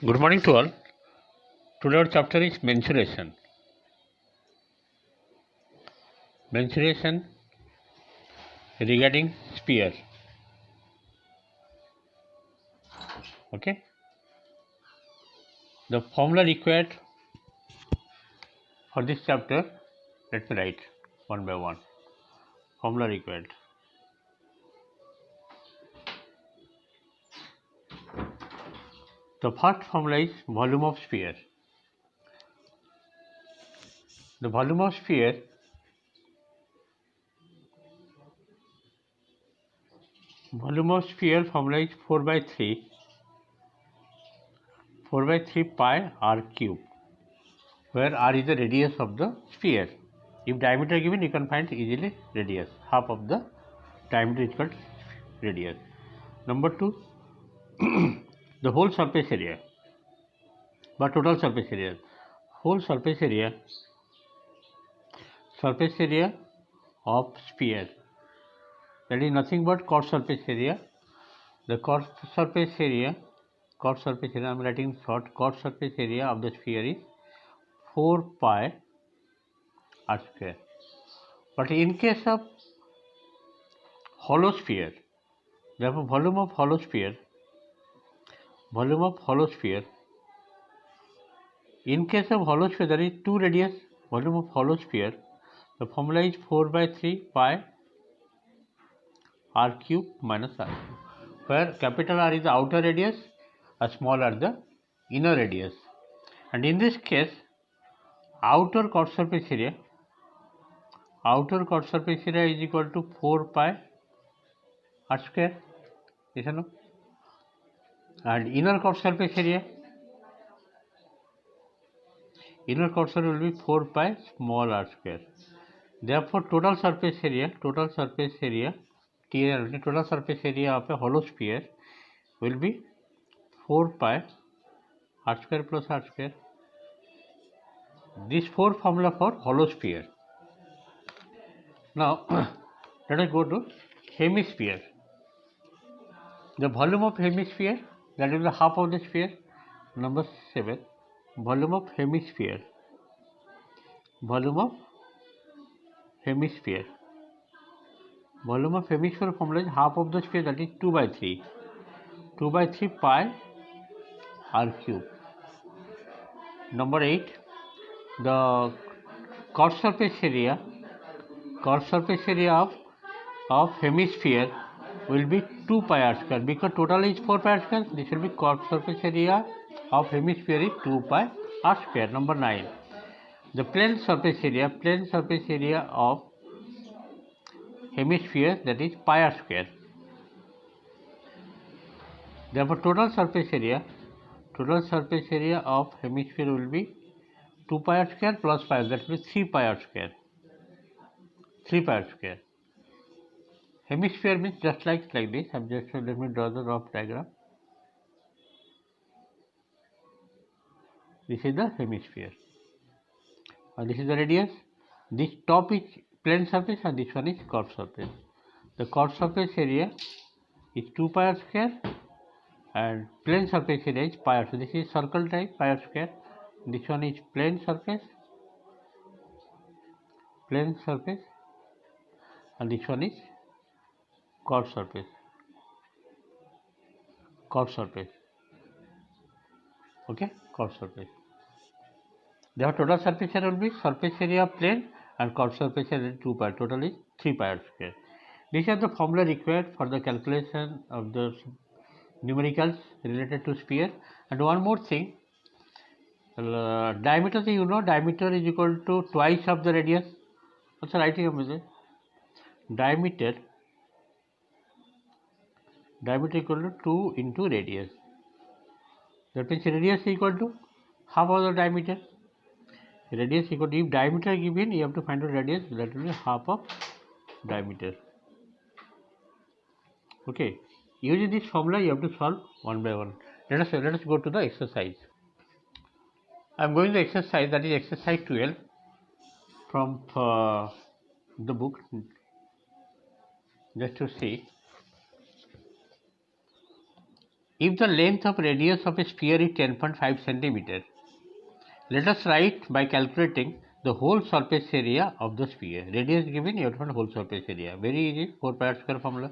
Good morning to all. Today our chapter is mensuration. Mensuration regarding sphere. Okay. The formula required for this chapter, let me write one by one. Formula required. The first formula is volume of sphere. The volume of sphere formula is 4 by 3 pi r cube, where r is the radius of the sphere. If diameter given, you can find easily radius. Half of the diameter is called radius. Number 2, the whole surface area, but total surface area. Whole surface area of sphere, that is nothing but chord surface area. The chord surface area, I am writing short. Chord surface area of the sphere is 4 pi r square. But in case of hollow sphere, therefore volume of hollow sphere, in case of hollow sphere, there is 2 radius. Volume of hollow sphere, the formula is 4 by 3 pi r cube minus r cube, where capital R is the outer radius and small r the inner radius. And in this case, outer chord surface area is equal to 4 pi r square, and inner chord surface area will be 4 pi small r square. Therefore, total surface area of a hollow sphere will be 4 pi r square plus r square. These 4 formula for hollow sphere. Now, let us go to hemisphere. The volume of hemisphere, that is the half of the sphere. Number 7, volume of hemisphere. Volume of hemisphere formula is half of the sphere, that is 2 by 3 pi r cube. Number 8, the chord surface area of hemisphere will be 2 pi r square, because total is 4 pi r square. This will be chord surface area of hemisphere is 2 pi r square. Number 9, the plane surface area of hemisphere, that is pi r square. Therefore, total surface area of hemisphere will be 2 pi r square plus pi, that will be 3 pi r square. Hemisphere means just like this. Let me draw the rough diagram. This is the hemisphere, and this is the radius. This top is plane surface and this one is chord surface. The chord surface area is 2 pi r square and plane surface area is pi r. So this is circle type pi r square. This one is plane surface, and this one is chord surface. Okay, chord surface. Therefore, total surface area will be surface area of plane and chord surface area 2 pi. Total is 3 pi r square. These are the formula required for the calculation of the numericals related to sphere. And one more thing, diameter, diameter is equal to twice of the radius. What's the writing of this? Diameter equal to 2 into radius. That means radius equal to half of the diameter. Radius equal to, if diameter given, you have to find out radius, that will be half of diameter. Okay, using this formula you have to solve one by one. Let us go to the exercise. I am going to exercise, that is exercise 12 from the book, just to see. If the length of radius of a sphere is 10.5 centimeter, let us write by calculating the whole surface area of the sphere. Radius given, you have to find whole surface area. Very easy, 4 pi r square formula.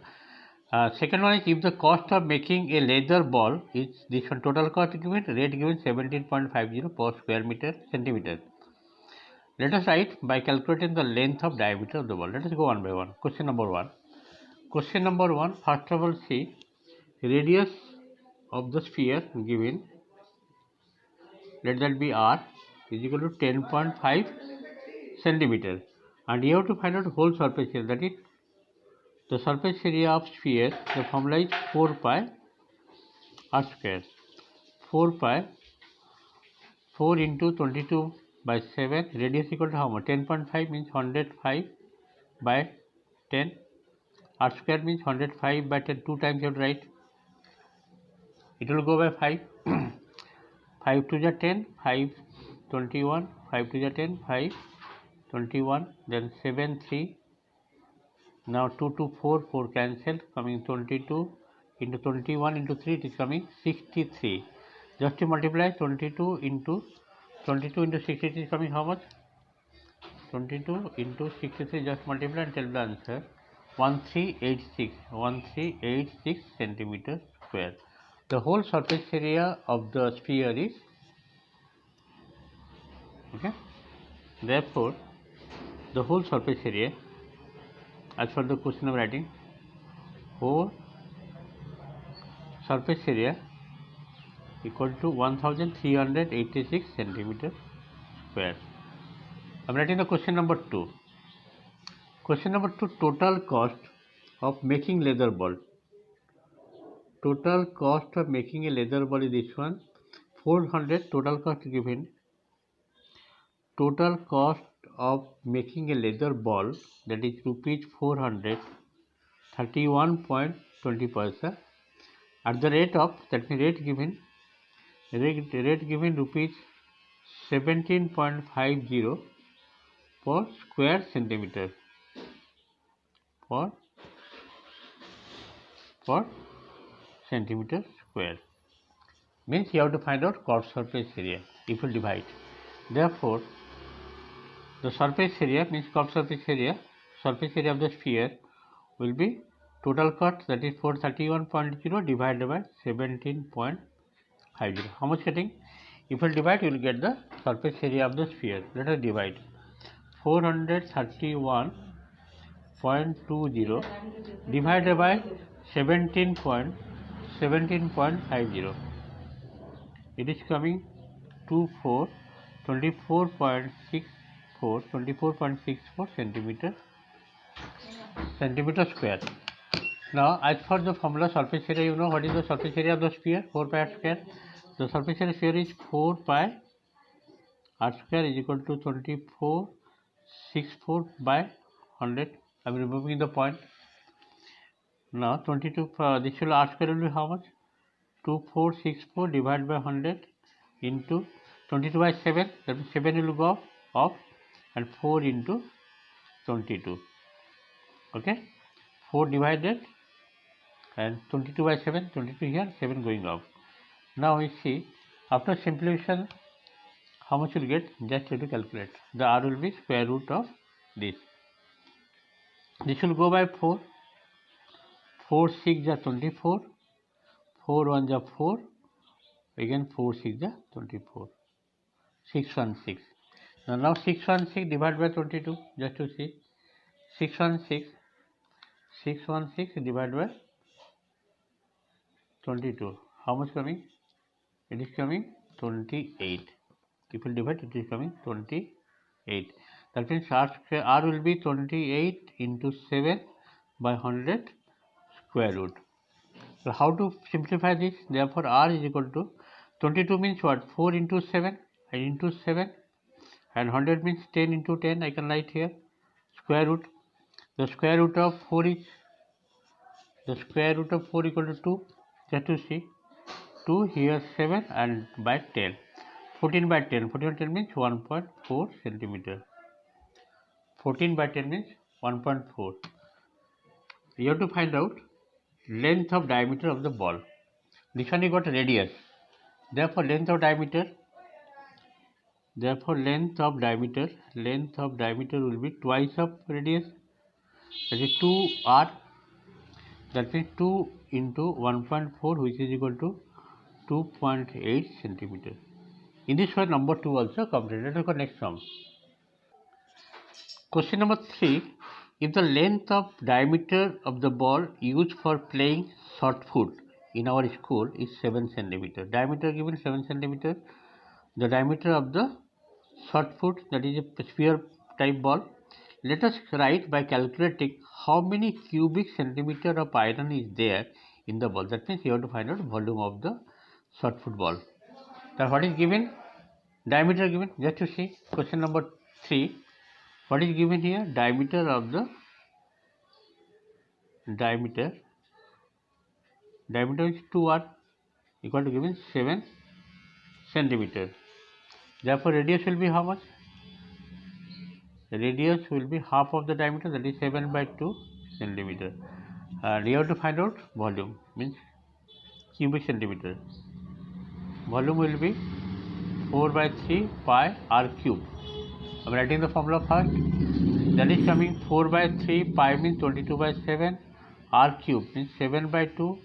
Second one is, if the cost of making a leather ball is this one, total cost given, rate given 17.50 per square meter centimeter. Let us write by calculating the length of diameter of the ball. Let us go one by one. Question number one. Question number one, first of all, see radius of the sphere given, let that be r, is equal to 10.5 centimeter, and you have to find out whole surface area, that is the surface area of sphere. The formula is 4 pi r square. 4 pi 4 into 22 by 7, radius equal to how much? 10.5 means 105 by 10. R square means 105 by 10. 2 times you have to write. It will go by 5. 5 to the 10, 5 21, 5 to the 10, 5 21, then 7 3. Now 2 to 4, 4 cancelled, coming 22 into 21 into 3, it is coming 63. Just to multiply 22 into 63 is coming how much? 22 into 63, just multiply and tell the answer. 1386 centimeter square. The whole surface area of the sphere is, okay. Therefore, the whole surface area, as per the question of writing, whole surface area equal to 1386 centimeter square. I am writing the question number 2. Question number 2, total cost of making leather ball. Total cost of making a leather ball is this one, 400. Total cost given. Total cost of making a leather ball, that is rupees 400, 31.20 paisa, at the rate of, that means rate given rupees 17.50 per square centimeter per centimeter square. Means you have to find out curved surface area if you divide. Therefore, the surface area means curved surface area of the sphere will be total cost, that is 431.0 divided by 17.50. How much getting? If you divide, you will get the surface area of the sphere. Let us divide. 431.20 divided by 17.50. It is coming 24.64 centimeter square. Now, as for the formula surface area, you know what is the surface area of the sphere? 4 pi r square. The surface area of sphere is 4 pi r square is equal to 2464 by 100. I am removing the point. Now 22, this will r square will be how much? 2464 divided by 100 into 22 by 7, that means 7 will go off, and 4 into 22. Okay, 4 divided and 22 by 7, 22 here, 7 going off. Now we see, after simplification, how much you will get? Just have to calculate. The r will be square root of this. This will go by 4. 4 6 is 24. 4 1 is 4. Again 4 6 is 24. 616. Now 616 divided by 22. Just to see. 616 divided by 22. How much coming? It is coming 28. If you divide, it is coming 28. That means r will be 28 into 7 by 100 square root. So how to simplify this? Therefore, r is equal to 22 means what? 4 into 7 and into 7, and 100 means 10 into 10. I can write here square root. The square root of 4 is equal to 2. Just to see, 2 here 7 and by 10. 14 by 10. 14 by 10 means 1.4 centimeter. 14 by 10 means 1.4. You have to find out length of diameter of the ball. This one you got radius. Therefore length of diameter will be twice of radius, that is 2r. That means 2 into 1.4, which is equal to 2.8 centimeter. In this one, number 2 also completed. Let us go next sum. Question number 3. If the length of diameter of the ball used for playing shot put in our school is 7 centimeter, diameter given 7 centimeter, the diameter of the shot put, that is a sphere type ball, let us write by calculating how many cubic centimeter of iron is there in the ball. That means you have to find out volume of the shot put ball. Now what is given? Diameter given. Just to see question number 3. What is given here? Diameter of the diameter is 2r, equal to given 7 centimeter. Therefore radius will be how much? Radius will be half of the diameter, that is 7 by 2 centimeter. And you have to find out volume, means cubic centimeter. Volume will be 4 by 3 pi r cube. I am writing the formula first. That is coming 4 by 3 pi means 22 by 7, r cube means 7 by 2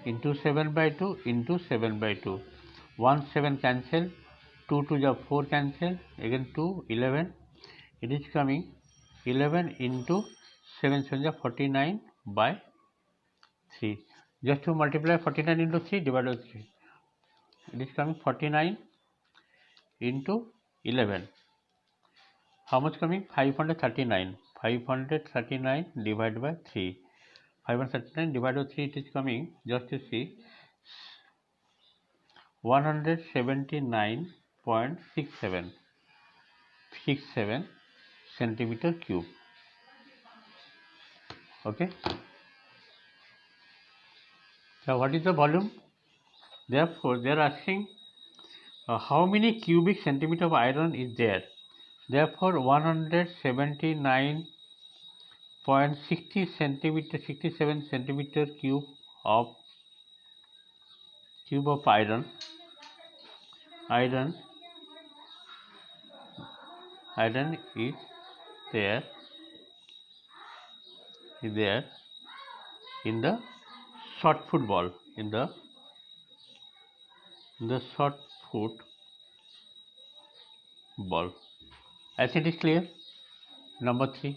into 7 by 2 into 7 by 2. 1 7 cancel, 2 2 the 4 cancel, again 2 11. It is coming 11 into 7 7 the 49 by 3. Just to multiply 49 into 3 divided by 3. It is coming 49 into 11. How much coming? 539. 539 divided by 3. 539 divided by 3, it is coming, just to see, 179.67 centimeter cube. Okay. So what is the volume? Therefore they are asking how many cubic centimeter of iron is there. Therefore 179.67 centimeter cube of iron is there in the shot put ball, in the shot put ball. I think it is clear. Number 3.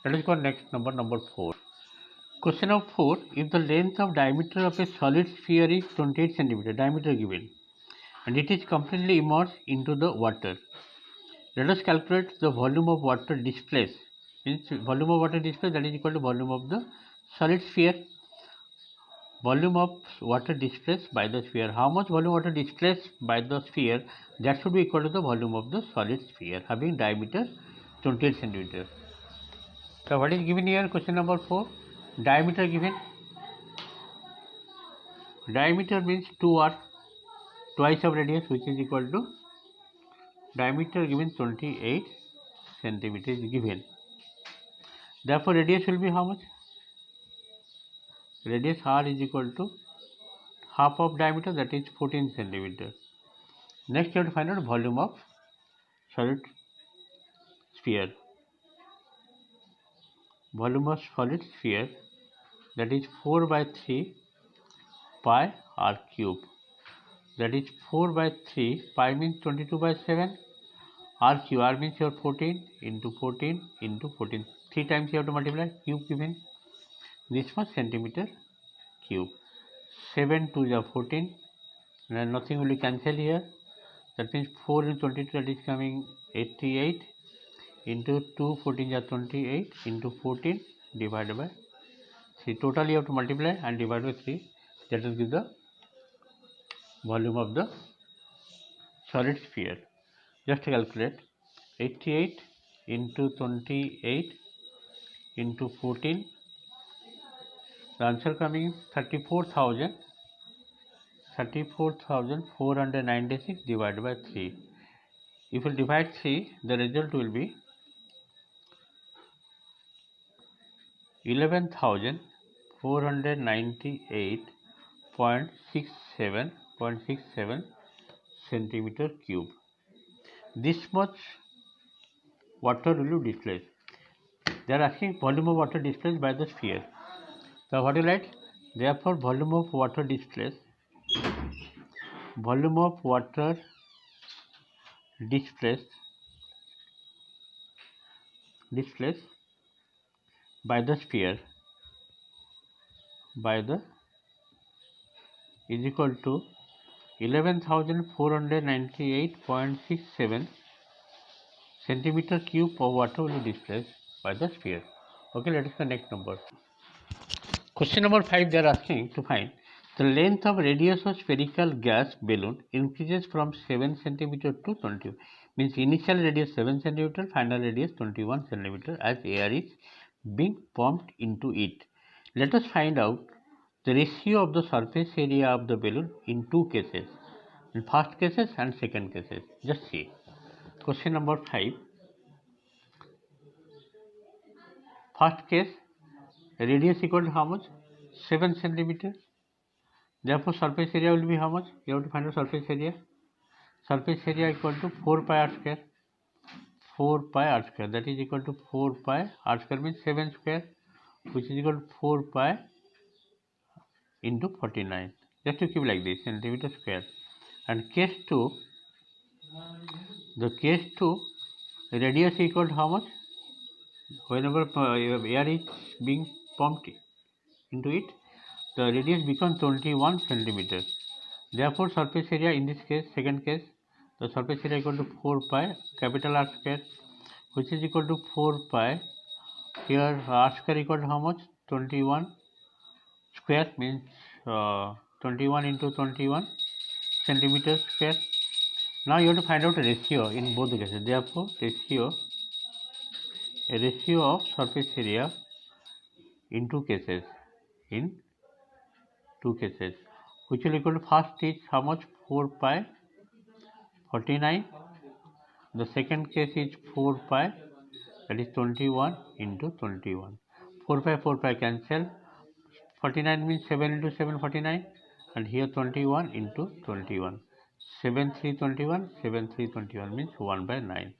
Let us go next, number 4. Question number 4. If the length of diameter of a solid sphere is 28 centimeter, diameter given, and it is completely immersed into the water, let us calculate the volume of water displaced. Means volume of water displaced, that is equal to volume of the solid sphere. Volume of water displaced by the sphere. How much volume of water displaced by the sphere? That should be equal to the volume of the solid sphere having diameter 28 centimeter. So what is given here? Question number 4. Diameter given. Diameter means 2r, twice of radius, which is equal to diameter given 28 centimeter is given. Therefore radius will be how much? Radius r is equal to half of diameter, that is 14 centimeter. Next you have to find out volume of solid sphere. Volume of solid sphere, that is 4 by 3 pi r cube. That is 4 by 3, pi means 22 by 7, r cube, r means your 14 into 14 into 14. 3 times you have to multiply, cube given. This much centimeter cube. 7 to the 14, and nothing will be cancelled here. That means 4 into 22, that is coming 88 into 2, 14 is 28 into 14 divided by 3. Total you have to multiply and divide by 3. That will give the volume of the solid sphere. Just calculate 88 into 28 into 14. The answer coming 34,496 divided by 3. If you divide 3, the result will be 11,498 0.67 centimeter cube. This much water will be displaced. They are asking volume of water displaced by the sphere. So what do you write? Therefore, volume of water displaced displaced by the sphere is equal to 11,498.67 centimeter cube of water will be displaced by the sphere. Okay, let us the next number. Question number 5, they are asking to find the length of radius of spherical gas balloon increases from 7 centimeter to 20. Means initial radius 7 centimeter, final radius 21 centimeter as air is being pumped into it. Let us find out the ratio of the surface area of the balloon in two cases, in first cases and second cases. Just see. Question number 5. First case, radius equal to how much? 7 centimeter. Therefore, surface area will be how much? You have to find the surface area. Surface area equal to 4 pi r square. 4 pi r square, that is equal to 4 pi r square means 7 square, which is equal to 4 pi into 49. Just to keep like this, centimeter square. And case 2, the case 2, radius equal to how much? Whenever air is being pumped into it, the radius becomes 21 centimeter. Therefore, surface area in this case, second case, the surface area equal to 4 pi capital R square, which is equal to 4 pi. Here R square equal to how much? 21 square means 21 into 21 centimeter square. Now you have to find out a ratio in both the cases. Therefore, a ratio of surface area in two cases, which will equal to first is how much? 4 pi 49. The second case is 4 pi, that is 21 into 21. 4 pi cancel. 49 means 7 into 7 49, and here 21 into 21. 7 3 21, 7 3 21 means 1 by 9.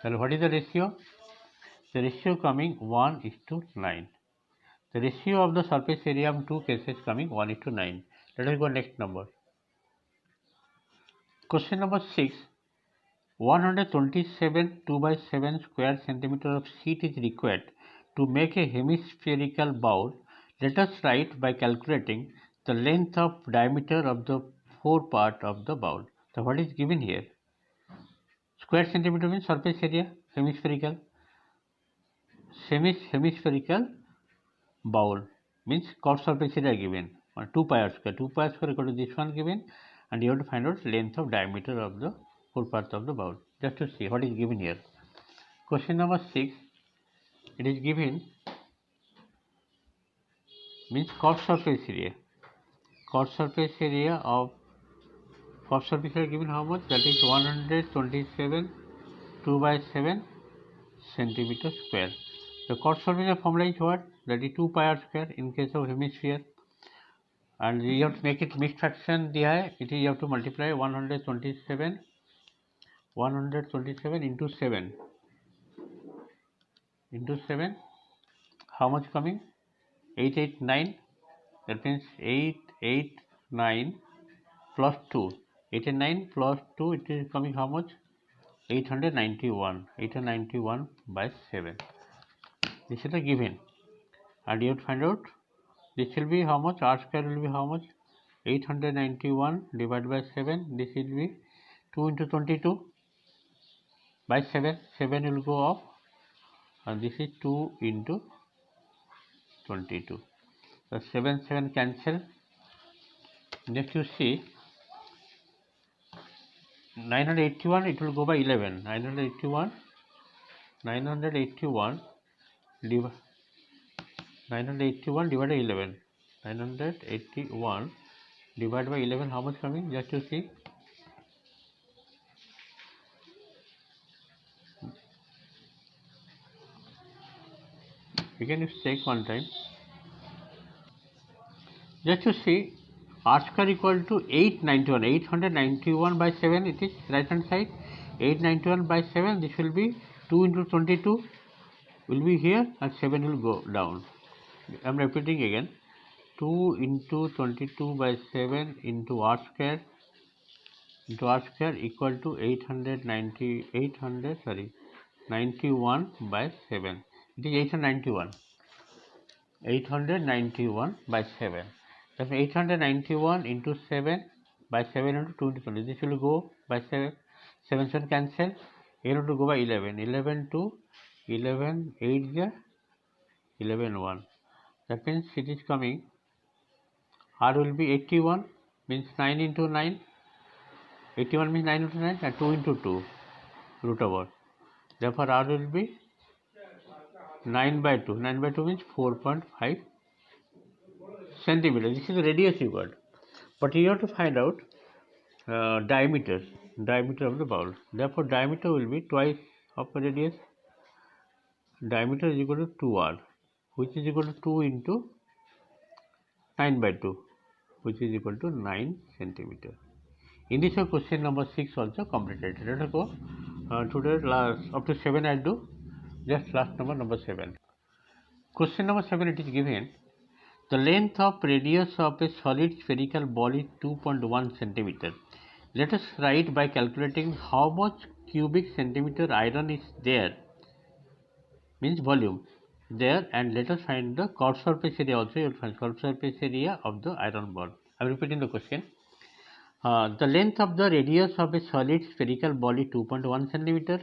So what is the ratio? The ratio coming 1 is to 9. The ratio of the surface area of two cases coming 1 is to 9. Let us go next number. Question number 6. 127 2 by 7 square centimeter of sheet is required to make a hemispherical bowl. Let us write by calculating the length of diameter of the four part of the bowl. So what is given here? Square centimeter means surface area, hemispherical. Hemispherical bowl means curved surface area given. 2 pi r square. 2 pi r square equal to this one given, and you have to find out length of diameter of the four parts of the bowl. Just to see what is given here. Question number 6. It is given means curved surface area. Curved surface area given how much? That is 127 2 by 7 centimeter square. The curved surface area formula is what? That is 2 pi r square in case of hemisphere. And you have to make it mixed fraction दिया है. It is you have to multiply 127 into 7 into 7. How much coming? 889. That means 889 plus 2. 889 plus 2, it is coming how much? 891. 891 by 7. This is the given. And you have to find out this will be how much? R square will be how much? 891 divided by 7. This will be 2 into 22 by 7. 7 will go off, and this is 2 into 22. So 7 cancel. Next you see 981, it will go by 11. 981 divided by 11. 981 divided by 11, how much coming? Just to see. You can check one time. Just to see, r square equal to 891. 891 by 7, it is right hand side. 891 by 7, this will be 2 into 22 will be here and 7 will go down. I am repeating again. 2 into 22 by 7 into r square equal to 91 by 7. It is 891. 891 by 7. That's 891 into 7 by 7 into 2 into 20. This will go by 7. 7 cancel. Here to go by 11. 11 to 11 8 is 11 1. That means it is coming. R will be 81, means 9 into 9. 81 means 9 into 9 and 2 into 2 root over. Therefore R will be 9 by 2. 9 by 2 means 4.5 centimeter. This is the radius you got. But you have to find out diameter of the bowl. Therefore diameter will be twice of the radius. Diameter is equal to 2r, which is equal to 2 into 9 by 2, which is equal to 9 centimeter. In this question number 6 also completed. Let us go today up to 7 I do. Just last number 7. Question number 7, it is given. The length of radius of a solid spherical ball is 2.1 centimeter. Let us write by calculating how much cubic centimeter iron is there, means volume there, and let us find the curved surface area also. You will find curved surface area of the iron ball. I am repeating the question. The length of the radius of a solid spherical ball is 2.1 centimeter.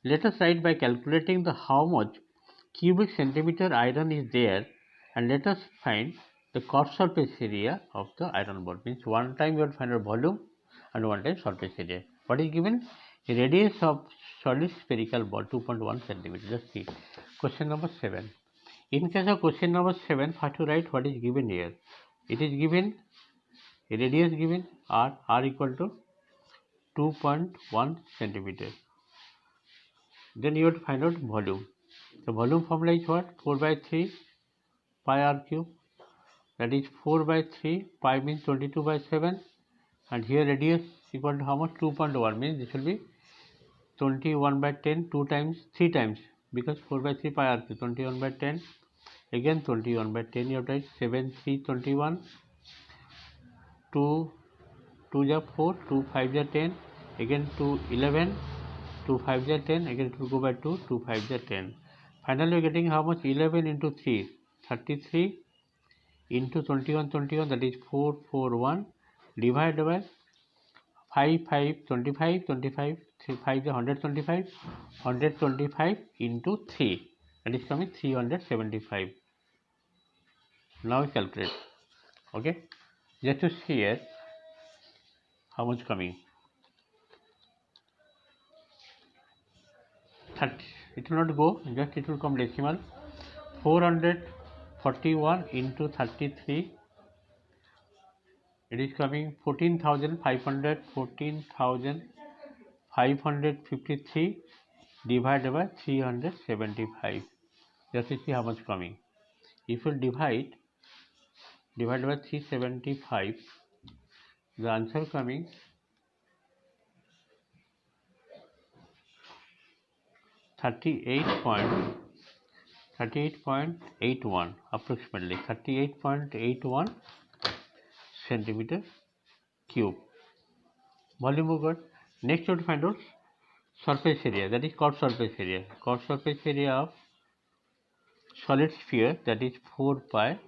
Let us write by calculating the how much cubic centimeter iron is there, and let us find the curved surface area of the iron ball. Means one time you will find a volume and one time surface area. What is given? The radius of solid spherical ball 2.1 centimeter. Just see question number 7. In case of question number 7, first to write what is given here. It is given a radius given r equal to 2.1 centimeter. Then you have to find out volume. The volume formula is what? 4 by 3 pi r cube. That is 4 by 3 pi means 22 by 7, and here radius equal to how much? 2.1 means this will be 21 by 10 3 times, because 4 by 3 pi r cube. 21 by 10 again 21 by 10. You have to write 7 3 21. 2 2 ja 4, 2 5 ja 10, again 2 11, 2 5 ja 10, again it will go by 2, 2 5 ja 10. Finally we are getting how much? 11 into 3, 33 into 21 21, that is 4 4 1, divided by 5 5 25 25, 3 5 125, 125 into 3, that is coming 375. Now we calculate. Okay, just to see here how much coming. 30, it will not go, just it will come decimal. 441 into 33, it is coming 14,553 divided by 375. Just to see how much coming. If you divide by 375, the answer coming 38.81, approximately 38.81 centimeter cube. Volume we got. Next you have to find out surface area, that is curved surface area. Curved surface area of solid sphere, that is 4 pi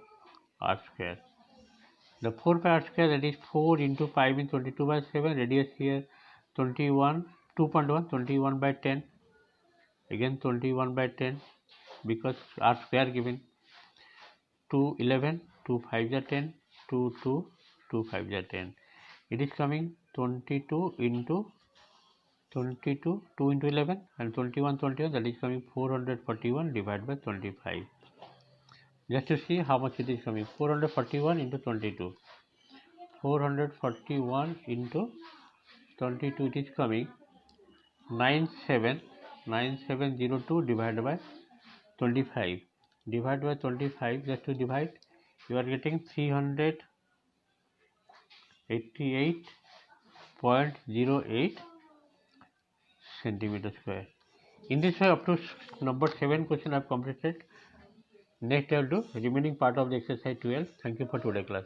r square. The 4 pi r square, that is 4 into 5 in 22 by 7, radius here 2.1 21 by 10, again 21 by 10, because r square given. 2 11, 2 5 ja 10, 2 2 2 5 ja 10. It is coming 22 into 22, 2 into 11, and 21 21, that is coming 441 divided by 25. Just to see how much it is coming. 441 into 22, 441 into 22, it is coming 9702 divided by 25. Divided by 25, just to divide, you are getting 300 88.08 centimeter square. In this way, up to number 7 question I have completed. Next I will do remaining part of the exercise 12. Thank you for today class.